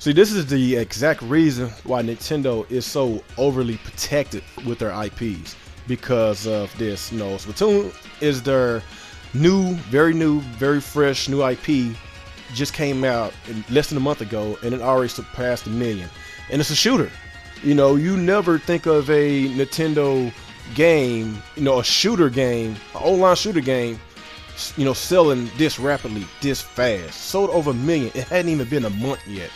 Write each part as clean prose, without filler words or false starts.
See, this is the exact reason why Nintendo is so overly protected with their IPs because of this. You know, Splatoon is their new, very fresh new IP. Just came out in less than a month ago, and it already surpassed 1 million. And it's a shooter. You know, you never think of a Nintendo game, you know, a shooter game, an online shooter game, you know, selling this rapidly, this fast. Sold over 1 million. It hadn't even been a month yet.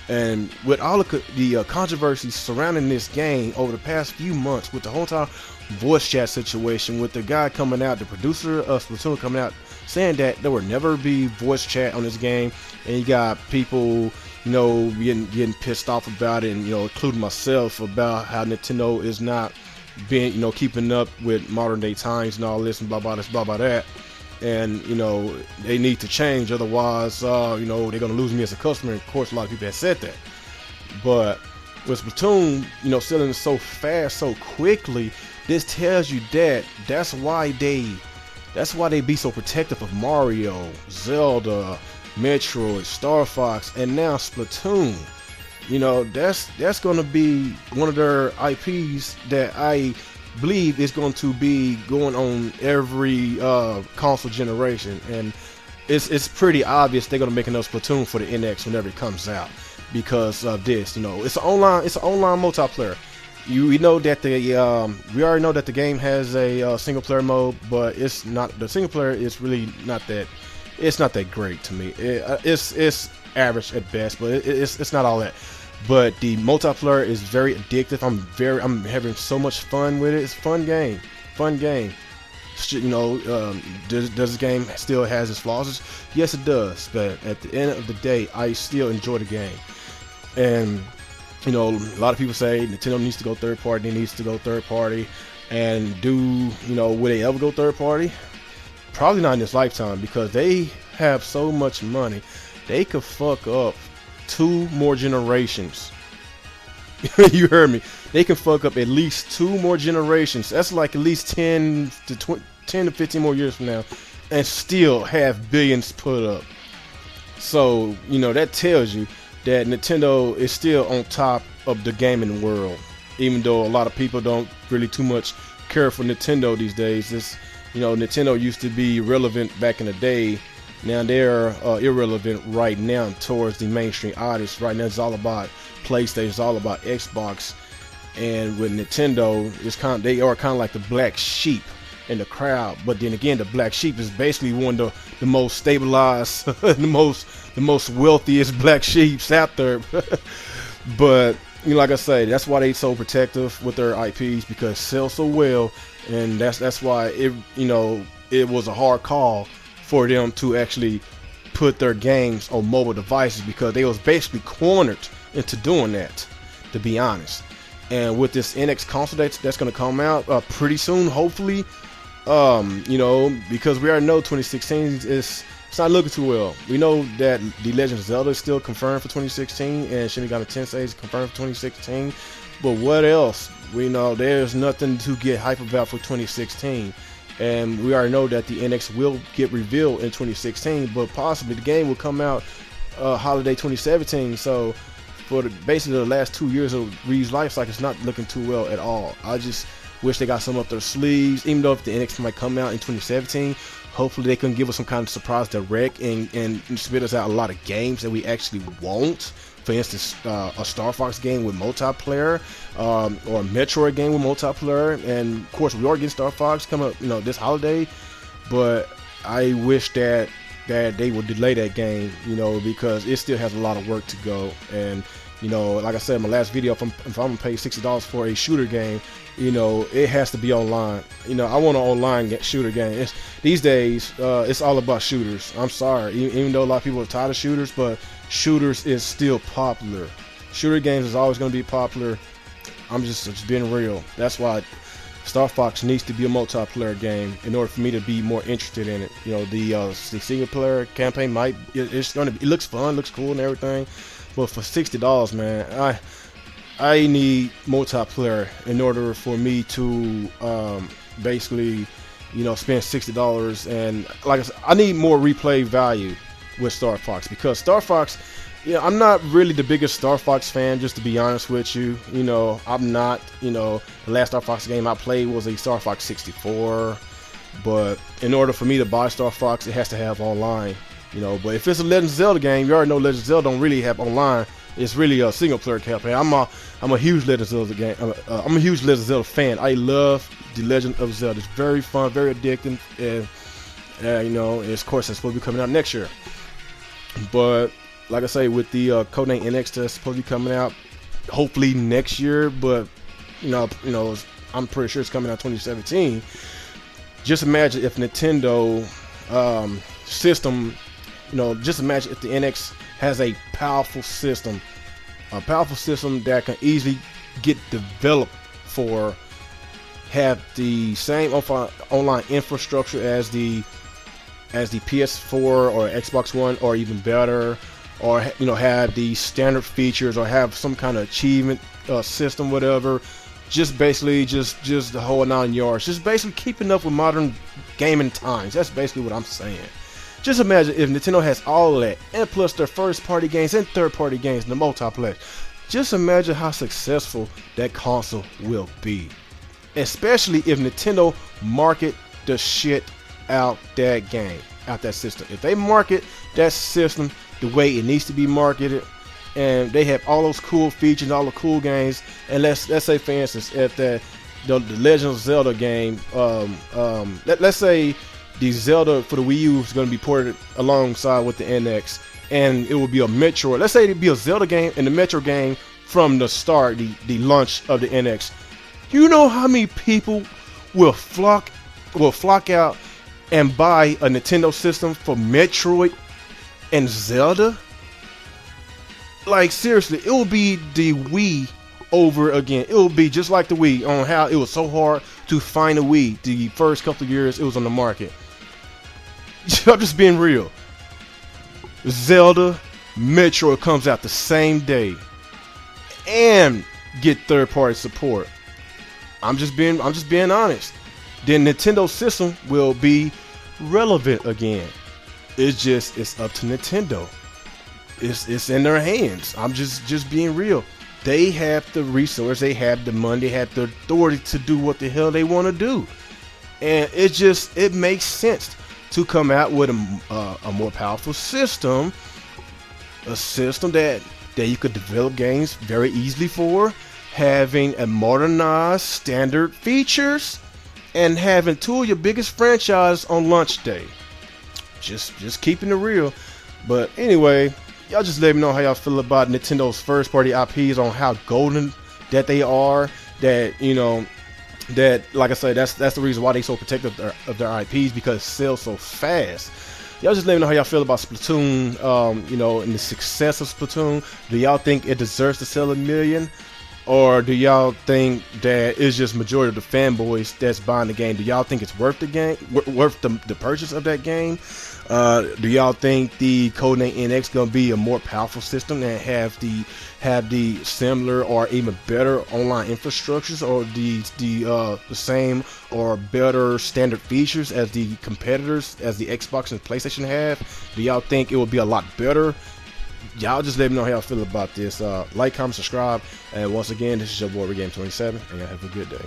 And with all of the controversies surrounding this game over the past few months, with the whole time voice chat situation, with the guy coming out, the producer of Splatoon coming out, saying that there will never be voice chat on this game, and you got people, you know, getting pissed off about it, and, you know, including myself, about how Nintendo is not being, you know, keeping up with modern day times and all this and blah blah this, blah blah that. And, you know, they need to change, otherwise, you know, they're going to lose me as a customer. And of course, a lot of people have said that. But with Splatoon, you know, selling so fast, so quickly, this tells you that that's why they be so protective of Mario, Zelda, Metroid, Star Fox, and now Splatoon. You know, that's going to be one of their IPs that I believe is going to be going on every console generation, and it's pretty obvious they're going to make another Splatoon for the NX whenever it comes out because of this. You know, it's an online multiplayer. We know that we already know that the game has a single player mode, but it's not, the single player is really not that, it's not that great to me. It's average at best, but it's not all that. But the multiplayer is very addictive. I'm having so much fun with it. It's a fun game. You know, does this game still has its flaws? Yes, it does. But at the end of the day, I still enjoy the game. And, you know, a lot of people say Nintendo needs to go third party. They needs to go third party. And you know, will they ever go third party? Probably not in this lifetime, because they have so much money. They could fuck up 2 more generations. You heard me. They can fuck up at least 2 more generations. That's like at least 10 to 15 more years from now, and still have billions put up. So, you know, that tells you that Nintendo is still on top of the gaming world, even though a lot of people don't really too much care for Nintendo these days. It's, you know, Nintendo used to be relevant back in the day. Now they're irrelevant right now towards the mainstream audience. Right now it's all about PlayStation, it's all about Xbox, and with Nintendo, they are kind of like the black sheep in the crowd. But then again, the black sheep is basically one of the most stabilized, the most wealthiest black sheeps out there. But, you know, like I say, that's why they so protective with their IPs, because it sells so well, and that's why it, you know, it was a hard call for them to actually put their games on mobile devices, because they was basically cornered into doing that, to be honest. And with this NX console that's going to come out pretty soon, hopefully, you know, because we already know 2016 it's not looking too well. We know that The Legend of Zelda is still confirmed for 2016, and Shin Megami Tensei is confirmed for 2016. But what else? We know there's nothing to get hype about for 2016. And we already know that the NX will get revealed in 2016, but possibly the game will come out holiday 2017. So for basically the last 2 years of Ree's life cycle, it's not looking too well at all. I just wish they got some up their sleeves, even though if the NX might come out in 2017, hopefully they can give us some kind of surprise direct and spit us out a lot of games that we actually want. For instance, a Star Fox game with multiplayer, or a Metroid game with multiplayer, and of course we are getting Star Fox coming up, you know, this holiday. But I wish that they would delay that game, you know, because it still has a lot of work to go. And, you know, like I said in my last video, if I'm gonna pay $60 for a shooter game, you know, it has to be online. You know, I want an online shooter game. These days, it's all about shooters. I'm sorry, even though a lot of people are tired of shooters, but shooters is still popular. Shooter games is always going to be popular. I'm just being real. That's why Star Fox needs to be a multiplayer game in order for me to be more interested in it. You know, the single player campaign it looks fun, looks cool and everything, but for $60, man, I need multiplayer in order for me to basically, you know, spend $60. And like I said, I need more replay value with Star Fox, because Star Fox Yeah, I'm not really the biggest Star Fox fan, just to be honest with you. You know, I'm not. You know, the last Star Fox game I played was a Star Fox 64. But in order for me to buy Star Fox, it has to have online. You know, but if it's a Legend of Zelda game, you already know Legend of Zelda don't really have online. It's really a single player campaign. I'm a huge Legend of Zelda game. I'm a huge Legend of Zelda fan. I love the Legend of Zelda. It's very fun, very addicting, and you know, of course, it's supposed to be coming out next year. But like I say, with the Codename NX that's supposed to be coming out, hopefully next year. But you know, I'm pretty sure it's coming out 2017. Just imagine if Nintendo system, you know, just imagine if the NX has a powerful system that can easily get developed for, have the same online infrastructure as the PS4 or Xbox One, or even better, or you know, have the standard features, or have some kind of achievement system, whatever. Just basically just the whole 9 yards. Just basically keeping up with modern gaming times. That's basically what I'm saying. Just imagine if Nintendo has all of that, and plus their first party games and third party games, and the multiplayer. Just imagine how successful that console will be. Especially if Nintendo market the shit out that game, out that system. If they market that system the way it needs to be marketed, and they have all those cool features, all the cool games, and let's say, for instance, if the Legend of Zelda game, let's say the Zelda for the Wii U is going to be ported alongside with the NX, and it will be a Metro. Let's say it'd be a Zelda game and the Metro game from the start, the launch of the NX. You know how many people will flock out and buy a Nintendo system for Metroid and Zelda? Like, seriously, it will be the Wii over again. It will be just like the Wii, on how it was so hard to find a Wii the first couple of years it was on the market. I'm just being real. Zelda, Metroid comes out the same day and get third-party support. I'm just being honest. Then Nintendo system will be relevant again. It's up to Nintendo. It's in their hands. I'm just being real. They have the resource, they have the money, they have the authority to do what the hell they want to do, and it makes sense to come out with a more powerful system, a system that you could develop games very easily for, having a modernized standard features, and having two of your biggest franchises on launch day. Just keeping it real. But anyway, y'all just let me know how y'all feel about Nintendo's first party IPs, on how golden that they are. That, you know, that, like I said, that's the reason why they so protective of their IPs, because it sells so fast. Y'all just let me know how y'all feel about Splatoon, you know, and the success of Splatoon. Do y'all think it deserves to sell 1 million? Or do y'all think that it's just majority of the fanboys that's buying the game? Do y'all think it's worth the game, worth the purchase of that game? Do y'all think the Codename NX gonna be a more powerful system and have the similar or even better online infrastructures, or the same or better standard features as the competitors, as the Xbox and PlayStation have? Do y'all think it will be a lot better? Y'all just let me know how y'all feel about this. Like, comment, subscribe, and once again, this is your boy Regame27, and y'all have a good day.